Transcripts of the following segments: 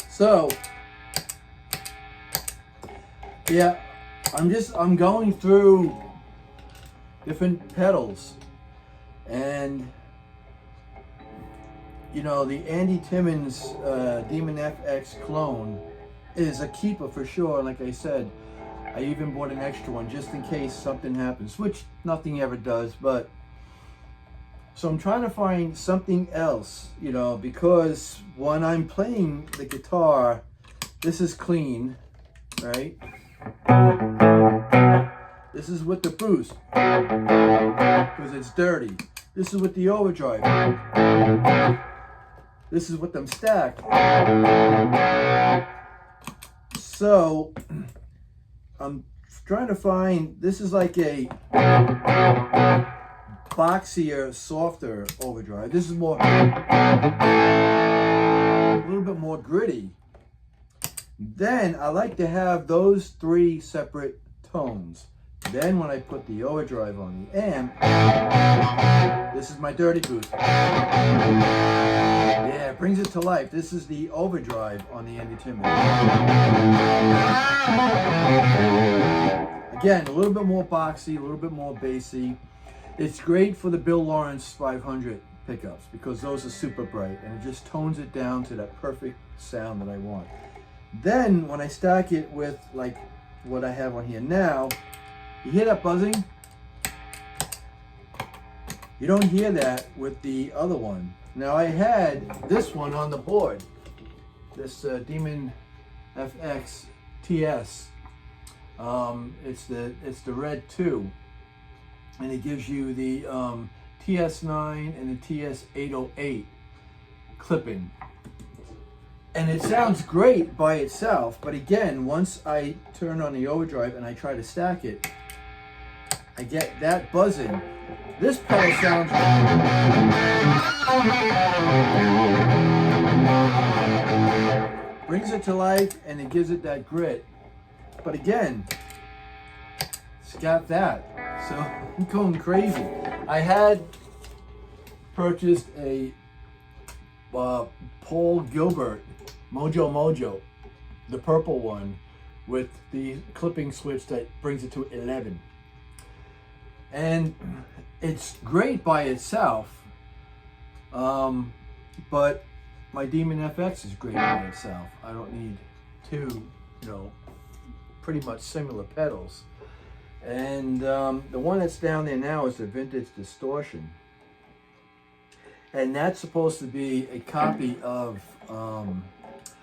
So, yeah, I'm going through different pedals, and you know, the Andy Timmons Demon FX clone is a keeper for sure. Like I said, I even bought an extra one just in case something happens, which nothing ever does. But so I'm trying to find something else, you know, because when I'm playing the guitar, this is clean, right? This is with the boost because it's dirty. This is with the overdrive. This is with them stacked. So I'm trying to find, this is like a boxier, softer overdrive. This is more, a little bit more gritty. Then I like to have those three separate tones. Then when I put the overdrive on the amp, this is my dirty boost. Yeah, it brings it to life. This is the overdrive on the Andy Timmons. Again, a little bit more boxy, a little bit more bassy. It's great for the Bill Lawrence 500 pickups because those are super bright and it just tones it down to that perfect sound that I want. Then when I stack it with like what I have on here now, you hear that buzzing? You don't hear that with the other one. Now I had this one on the board, this Demon FX TS. It's the red 2, and it gives you the TS9 and the TS808 clipping. And it sounds great by itself, but again, once I turn on the overdrive and I try to stack it, I get that buzzing. This pedal sounds brings it to life and it gives it that grit. But again, it's got that. So I'm going crazy. I had purchased a Paul Gilbert Mojo, the purple one with the clipping switch that brings it to 11. And it's great by itself, but my Demon FX is great by itself. I don't need two, you know, pretty much similar pedals. And the one that's down there now is the Vintage Distortion. And that's supposed to be a copy of,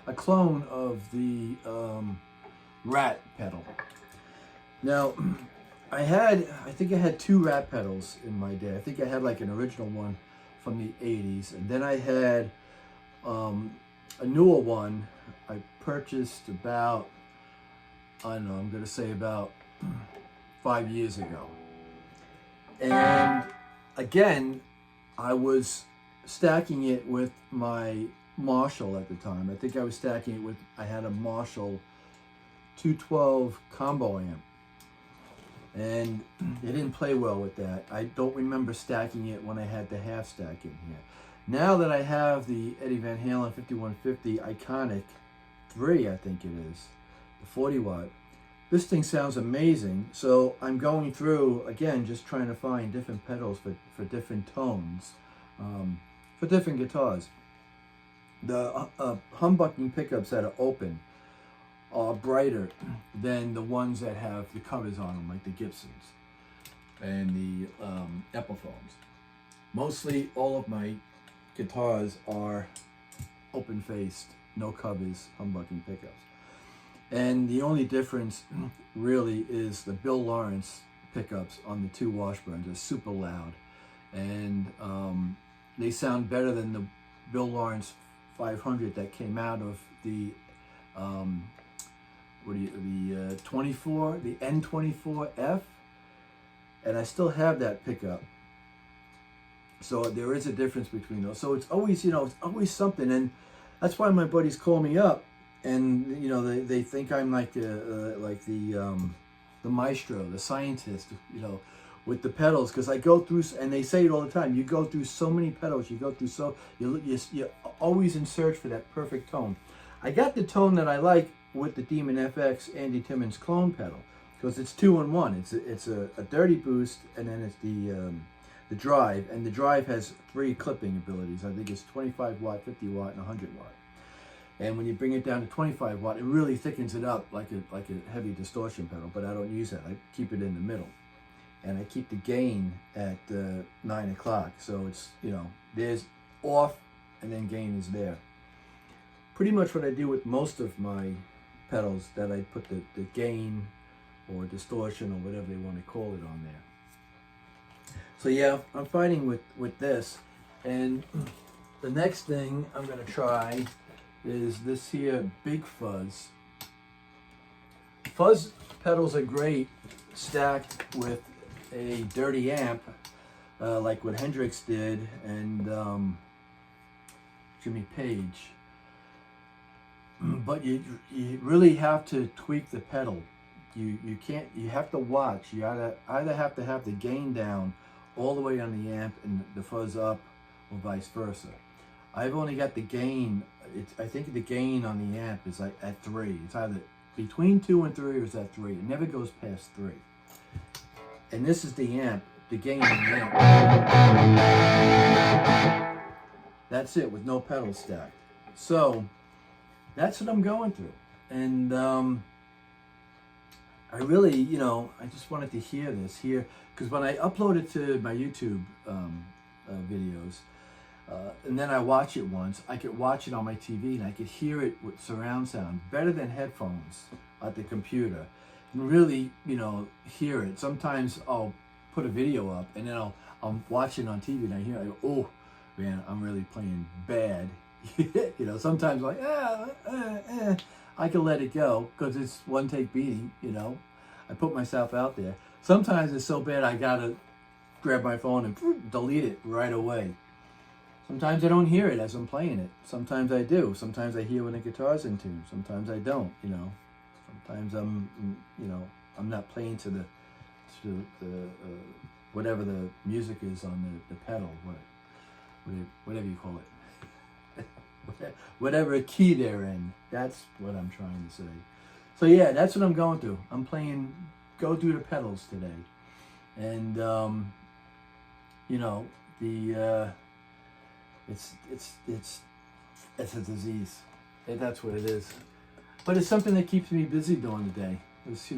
a clone of the Rat pedal. Now, I think I had two Rat pedals in my day. I think I had like an original one from the 80s. And then I had a newer one I purchased about, I don't know, I'm going to say about 5 years ago. And again, I was stacking it with my Marshall at the time. I think I was stacking it with, I had a Marshall 212 combo amp. And it didn't play well with that. I don't remember stacking it when I had the half stack in here. Now that I have the Eddie Van Halen 5150 Iconic 3, I think it is, the 40 watt, this thing sounds amazing. So I'm going through, again, just trying to find different pedals for different tones, for different guitars. The humbucking pickups that are open are brighter than the ones that have the covers on them, like the Gibsons and the Epiphones. Mostly all of my guitars are open-faced, no covers, humbucking pickups. And the only difference really is the Bill Lawrence pickups on the two Washburns are super loud. And they sound better than the Bill Lawrence 500 that came out of the the 24, the N24F, and I still have that pickup. So there is a difference between those. So it's always, you know, it's always something, and that's why my buddies call me up, and you know, they think I'm like the maestro, the scientist, you know, with the pedals, because I go through, and they say it all the time, you go through so many pedals, you're always in search for that perfect tone. I got the tone that I like with the Demon FX Andy Timmons clone pedal, because it's 2-in-1. It's a dirty boost, and then it's the drive, and the drive has 3 clipping abilities. I think it's 25 watt, 50 watt, and 100 watt. And when you bring it down to 25 watt, it really thickens it up like a heavy distortion pedal, but I don't use that. I keep it in the middle. And I keep the gain at 9 o'clock. So it's, there's off and then gain is there. Pretty much what I do with most of my pedals, that I put the gain or distortion or whatever they want to call it on there. So yeah, I'm fighting with this. And the next thing I'm going to try is this here Big Fuzz. Fuzz pedals are great stacked with a dirty amp, like what Hendrix did and Jimmy Page. But you really have to tweak the pedal. You can't. You have to watch. You either have to have the gain down all the way on the amp and the fuzz up, or vice versa. I've only got the gain. I think the gain on the amp is like at 3. It's either between 2 and 3, or it's at 3. It never goes past 3. And this is the amp, the gain on the amp. That's it, with no pedal stacked. So that's what I'm going through. And I really, I just wanted to hear this here, because when I upload it to my YouTube videos, and then I watch it once, I could watch it on my TV and I could hear it with surround sound better than headphones at the computer, and really, hear it. Sometimes I'll put a video up and then I'm watching on TV and I hear, I go, oh man, I'm really playing bad. Sometimes like, I can let it go because it's one take beating, I put myself out there. Sometimes it's so bad I gotta grab my phone and delete it right away. Sometimes I don't hear it as I'm playing it. Sometimes I do. Sometimes I hear when the guitar's in tune. Sometimes I don't, Sometimes I'm not playing to the whatever the music is on the pedal, whatever you call it. Whatever key they're in. That's what I'm trying to say. So yeah, that's what I'm going through. I'm playing go through the pedals today. And it's a disease. That's what it is. But it's something that keeps me busy during the day. It's,